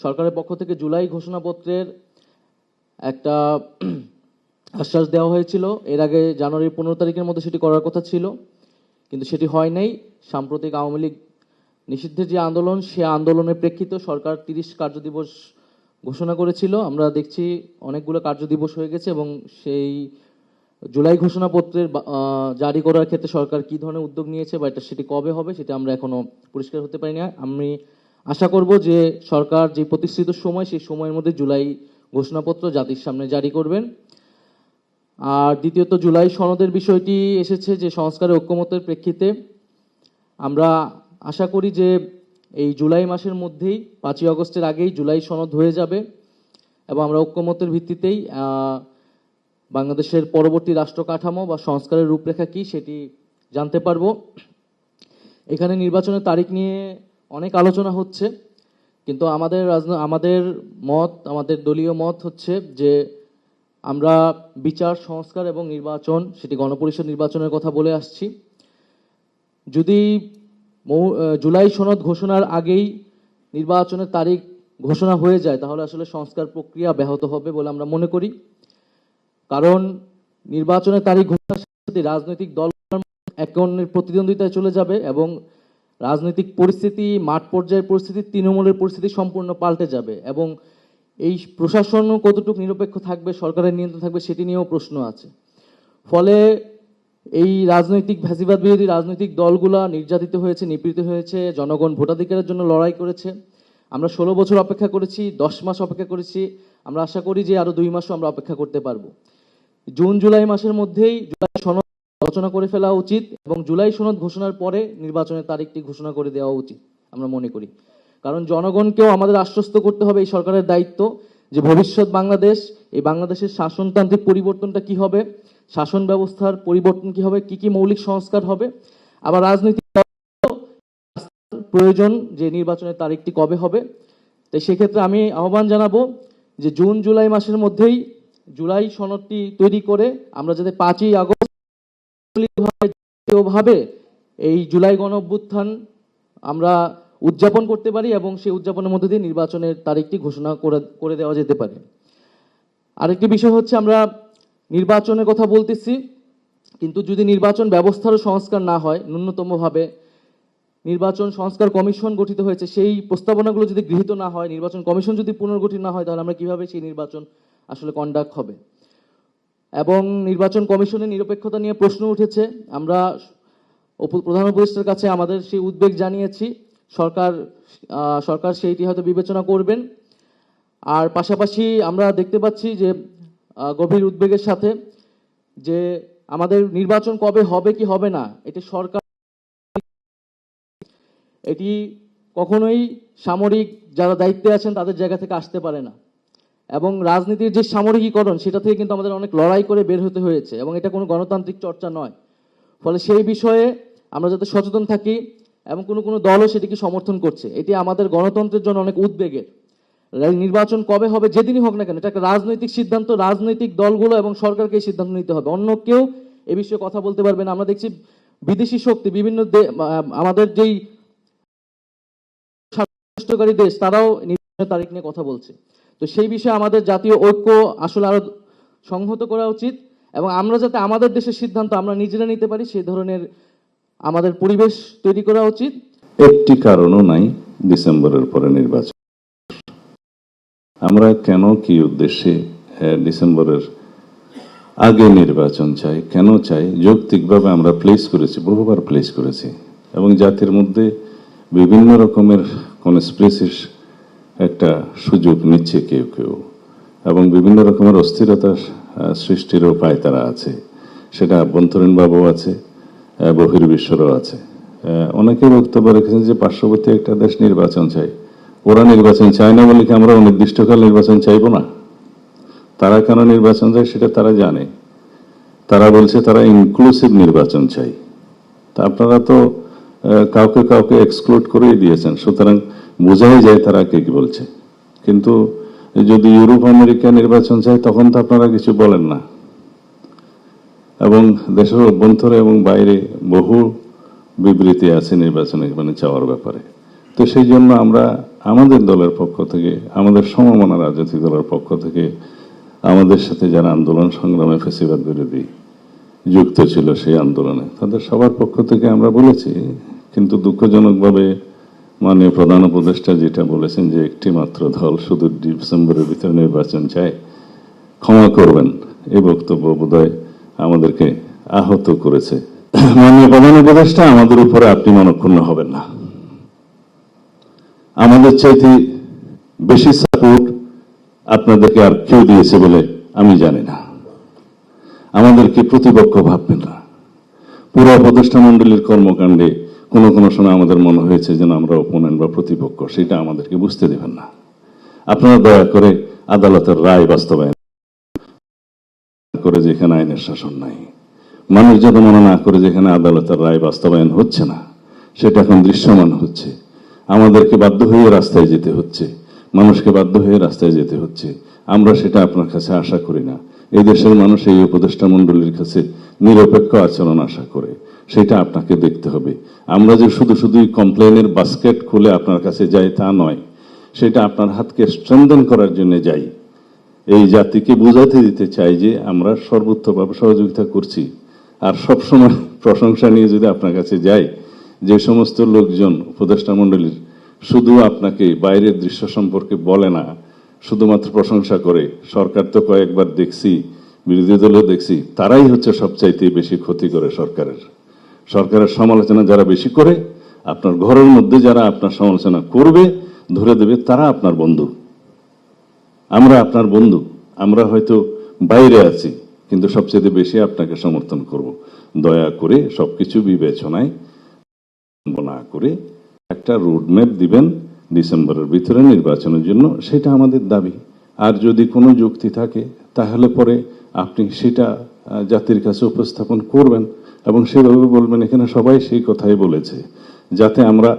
সরকারের পক্ষ থেকে জুলাই ঘোষণাপত্রের একটা আশ্বাস দেওয়া হয়েছিল। এর আগে জানুয়ারির 15 তারিখের মধ্যে সেটি করার কথা ছিল, কিন্তু সেটি হয় নাই। সাম্প্রতিক আওয়ামী লীগ নিষিদ্ধের যে আন্দোলন, সে আন্দোলনের প্রেক্ষিতে সরকার 30 কার্যদিবস ঘোষণা করেছিল। আমরা দেখছি অনেকগুলো কার্যদিবস হয়ে গেছে, এবং সেই জুলাই ঘোষণাপত্রের জারি করার ক্ষেত্রে সরকার কি ধরনের উদ্যোগ নিয়েছে বা সেটি কবে হবে সেটা আমরা এখনো পরিষ্কার হতে পারি না। আমি আশা করব যে সরকার যে প্রতিষ্ঠিত সময়, সেই সময়ের মধ্যে জুলাই ঘোষণাপত্র জাতির সামনে জারি করবেন। আর দ্বিতীয়ত, জুলাই সনদের বিষয়টি এসেছে যে সংস্কারের ঐক্যমতের প্রেক্ষিতে আমরা আশা করি যে এই জুলাই মাসের মধ্যেই 5ই আগস্টের আগেই জুলাই সনদ হয়ে যাবে, এবং আমরা ঐক্যমতের ভিত্তিতেই বাংলাদেশের পরবর্তী রাষ্ট্র কাঠামো বা সংস্কারের রূপরেখা কি সেটি জানতে পারবো। এখানে নির্বাচনের তারিখ নিয়ে অনেক আলোচনা হচ্ছে, কিন্তু আমাদের দলীয় মত হচ্ছে যে আমরা বিচার, সংস্কার এবং নির্বাচন, সেটি গণপরিষদ নির্বাচনের কথা বলে আসছি। যদি জুলাই সনদ ঘোষণার আগেই নির্বাচনের তারিখ ঘোষণা হয়ে যায়, তাহলে আসলে সংস্কার প্রক্রিয়া ব্যাহত হবে বলে আমরা মনে করি। কারণ নির্বাচনের তারিখ ঘোষণার সাথে রাজনৈতিক দল একে অন্যের প্রতিদ্বন্দ্বিতায় চলে যাবে, এবং রাজনৈতিক পরিস্থিতি, মাঠ পর্যায়ের পরিস্থিতি, তৃণমূলের পরিস্থিতি সম্পূর্ণ পাল্টে যাবে, এবং এই প্রশাসনও কতটুকু নিরপেক্ষ থাকবে, সরকারের নিয়ন্ত্রণ থাকবে, সেটি নিয়েও প্রশ্ন আছে। ফলে এই ফ্যাসিবাদ বিরোধী রাজনৈতিক দলগুলা নির্যাতিত হয়েছে, নিপীড়িত হয়েছে, জনগণ ভোটাধিকারের জন্য লড়াই করেছে। আমরা 16 বছর অপেক্ষা করেছি, 10 মাস অপেক্ষা করেছি, আমরা আশা করি যে আরো 2 মাসও আমরা অপেক্ষা করতে পারবো। জুন জুলাই মাসের মধ্যেই জুলাই সনদ আলোচনা করে ফেলা উচিত, এবং জুলাই সনদ ঘোষণার পরে নির্বাচনের তারিখটি ঘোষণা করে দেওয়া উচিত আমরা মনে করি। কারণ জনগণকেও আমাদের আশ্বস্ত করতে হবে, এই সরকারের দায়িত্ব, যে ভবিষ্যৎ বাংলাদেশ, এই বাংলাদেশের শাসনতান্ত্রিক পরিবর্তনটা কি হবে, শাসন ব্যবস্থার পরিবর্তন কি হবে, কি কি মৌলিক সংস্কার হবে, আবার রাজনৈতিক প্রয়োজন যে নির্বাচনের তারিখটি কবে হবে। তাই সেক্ষেত্রে আমি আহ্বান জানাবো যে জুন জুলাই মাসের মধ্যেই জুলাই সনদটি তৈরি করে আমরা যাতে 5ই আগস্ট ভাবে এই জুলাই গণ অভ্যুত্থান আমরা উদযাপন করতে পারি, এবং সেই উদযাপনের মধ্যে দিয়ে নির্বাচনের তারিখটি ঘোষণা করে দেওয়া যেতে পারে। আরেকটি বিষয় হচ্ছে, আমরা নির্বাচনের কথা বলতেছি, কিন্তু যদি নির্বাচন ব্যবস্থারও সংস্কার না হয়, ন্যূনতমভাবে নির্বাচন সংস্কার কমিশন গঠিত হয়েছে, সেই প্রস্তাবনাগুলো যদি গৃহীত না হয়, নির্বাচন কমিশন যদি পুনর্গঠিত না হয়, তাহলে আমরা কিভাবে সেই নির্বাচন আসলে কন্ডাক্ট হবে। এবং নির্বাচন কমিশনের নিরপেক্ষতা নিয়ে প্রশ্ন উঠেছে। আমরা প্রধান উপদেষ্টার কাছে আমাদের সেই উদ্বেগ জানিয়েছি। সরকার সেইটি হয়তো বিবেচনা করবেন। আর পাশাপাশি আমরা দেখতে পাচ্ছি যে গভীর উদ্বেগের সাথে যে আমাদের নির্বাচন কবে হবে কি হবে না, এটি কখনোই সামরিক যারা দায়িত্বে আছেন তাদের জায়গা থেকে আসতে পারে না, এবং রাজনীতির যে সামরিকীকরণ, সেটা থেকে কিন্তু আমাদের অনেক লড়াই করে বের হতে হয়েছে, এবং এটা কোনো গণতান্ত্রিক চর্চা নয়। ফলে সেই বিষয়ে আমরা যাতে সচেতন থাকি, এবং কোনো দলও সেটিকে সমর্থন করছে, এটি আমাদের গণতন্ত্রের জন্য অনেক উদ্বেগের। নির্বাচন কবে হবে, যেদিনই হোক না কেন, এটা একটা রাজনৈতিক সিদ্ধান্ত, রাজনৈতিক দলগুলো এবং সরকারকে এই সিদ্ধান্ত নিতে হবে, অন্য কেউ এ বিষয়ে কথা বলতে পারবে না। আমরা দেখছি বিদেশি শক্তি, বিভিন্ন আমাদের যেই স্বার্থকারী দেশ, তারাও নির্বাচনের তারিখ নিয়ে কথা বলছে। তো সেই বিষয়ে আমাদের জাতীয় ঐক্য আসলে আরো সংহত করা উচিত, এবং আমরা যাতে আমাদের দেশের সিদ্ধান্ত আমরা নিজেরা নিতে পারি, সেই ধরনের আমাদের পরিবেশ তৈরি করা উচিত। একটি কারণও নাই ডিসেম্বরের পরে নির্বাচন। আমরা কেন, কি উদ্দেশ্যে ডিসেম্বরের আগে নির্বাচন চাই, কেন চাই, যৌক্তিকভাবে আমরা প্লেস করেছি, বহুবার প্লেস করেছি, এবং জাতির মধ্যে বিভিন্ন রকমের কনস্পিরেসির একটা সুযোগ নিচ্ছে কেউ কেউ, এবং বিভিন্ন রকমের অস্থিরতা সৃষ্টিরও পায়তারা আছে। সেটা আভ্যন্তরীণভাবেও আছে, বহির্বিশ্বেরও আছে। অনেকে বক্তব্য রেখেছেন যে পার্শ্ববর্তী একটা দেশ নির্বাচন চাই। ওরা নির্বাচন চায় না বলে কি আমরা অনির্দিষ্টকাল নির্বাচন চাইব না? তারা কেন নির্বাচন চায় সেটা তারা জানে। তারা বলছে তারা ইনক্লুসিভ নির্বাচন চাই। তা আপনারা তো কাউকে কাউকে এক্সক্লুড করেই দিয়েছেন, সুতরাং বোঝাই যায় তারা কে কি বলছে। কিন্তু যদি ইউরোপ আমেরিকা নির্বাচন চায়, তখন তো আপনারা কিছু বলেন না। এবং দেশের অভ্যন্তরে এবং বাইরে বহু বিবৃতি আছে নির্বাচনে চাওয়ার ব্যাপারে। তো সেই জন্য আমরা আমাদের দলের পক্ষ থেকে, আমাদের সমমনা রাজনৈতিক দলের পক্ষ থেকে, আমাদের সাথে যারা আন্দোলন সংগ্রামে ফ্যাসিবাদ বিরোধী যুক্ত ছিল সেই আন্দোলনে, তাদের সবার পক্ষ থেকে আমরা বলেছি। কিন্তু দুঃখজনকভাবে মাননীয় প্রধান উপদেষ্টা যেটা বলেছেন যে একটি মাত্র দল শুধু ডিসেম্বরের ভিতরে নির্বাচন চায়, ক্ষমা করবেন, এই বক্তব্য বোধহয় আমাদেরকে আহত করেছে। মাননীয় প্রধান উপদেষ্টা, আমাদের উপরে আপনি মনক্ষুণ্ণ হবেন না। আমাদের চাইতে বেশি সাপোর্ট আপনাদেরকে আর কেউ দিয়েছে বলে আমি জানি না। আমাদেরকে প্রতিপক্ষ ভাববেন না। পুরো উপদেষ্টা মণ্ডলীর কর্মকাণ্ডে কোনো কোনো সময় আমাদের মনে হয়েছে যেন আমরা অপোনেন্ট বা প্রতিপক্ষ, সেটা আমাদেরকে বুঝতে দেবেন না। আপনারা দয়া করে আদালতের রায় বাস্তবায়ন করে, যেখানে আইনের শাসন নাই, মানুষ যত মনে না করে যেখানে আদালতের রায় বাস্তবায়ন হচ্ছে না, সেটা এখন দৃশ্যমান হচ্ছে। আমাদেরকে বাধ্য হয়ে রাস্তায় যেতে হচ্ছে, মানুষকে বাধ্য হয়ে রাস্তায় যেতে হচ্ছে। আমরা সেটা আপনার কাছে আশা করি না। এই দেশের মানুষ এই উপদেষ্টা মণ্ডলীর কাছে নিরপেক্ষ আচরণ আশা করে, সেটা আপনাকে দেখতে হবে। আমরা যে শুধুই কমপ্লেনের বাস্কেট খুলে আপনার কাছে যাই তা নয়, সেটা আপনার হাতকে স্ট্রেংথেন করার জন্য যাই। এই জাতিকে বুঝাতে দিতে চাই যে আমরা সর্বোচ্চভাবে সহযোগিতা করছি। আর সবসময় প্রশংসা নিয়ে যদি আপনার কাছে যাই, যে সমস্ত লোকজন উপদেষ্টা মণ্ডলীর শুধু আপনাকে বাইরের দৃশ্য সম্পর্কে বলে না, শুধুমাত্র প্রশংসা করে, সরকার তো কয়েকবার দেখছি, বিরোধী দলও দেখছি, তারাই হচ্ছে সবচাইতে বেশি ক্ষতি করে সরকারের সমালোচনা যারা বেশি করে, আপনার ঘরের মধ্যে যারা আপনার সমালোচনা করবে, ধরে দেবে, তারা আপনার বন্ধু। আমরা আপনার বন্ধু। আমরা হয়তো বাইরে আছি, কিন্তু সবচেয়ে বেশি আপনাকে সমর্থন করব। দয়া করে সবকিছু বিবেচনায় না করে একটা রোডম্যাপ দিবেন ডিসেম্বরের ভিতরে নির্বাচনের জন্য, সেটা আমাদের দাবি। আর যদি কোনো যুক্তি থাকে তাহলে পরে আপনি সেটা জাতির কাছে উপস্থাপন করবেন এবং সেভাবে বলবেন। এখানে সবাই সেই কথাই বলেছে, যাতে আমরা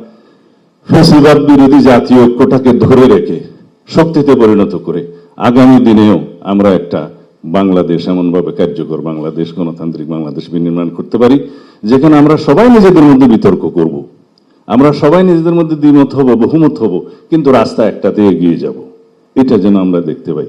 ফ্যাসিবাদ বিরোধী জাতীয় ঐক্যটাকে ধরে রেখে শক্তিতে পরিণত করে আগামী দিনেও আমরা একটা বাংলাদেশ, এমনভাবে কার্যকর বাংলাদেশ, গণতান্ত্রিক বাংলাদেশ বিনির্মাণ করতে পারি, যেখানে আমরা সবাই নিজেদের মধ্যে বিতর্ক করব, আমরা সবাই নিজেদের মধ্যে দ্বিমত হব, বহুমত হব, কিন্তু রাস্তা একটাতে এগিয়ে যাব। এটা যেন আমরা দেখতে পাই।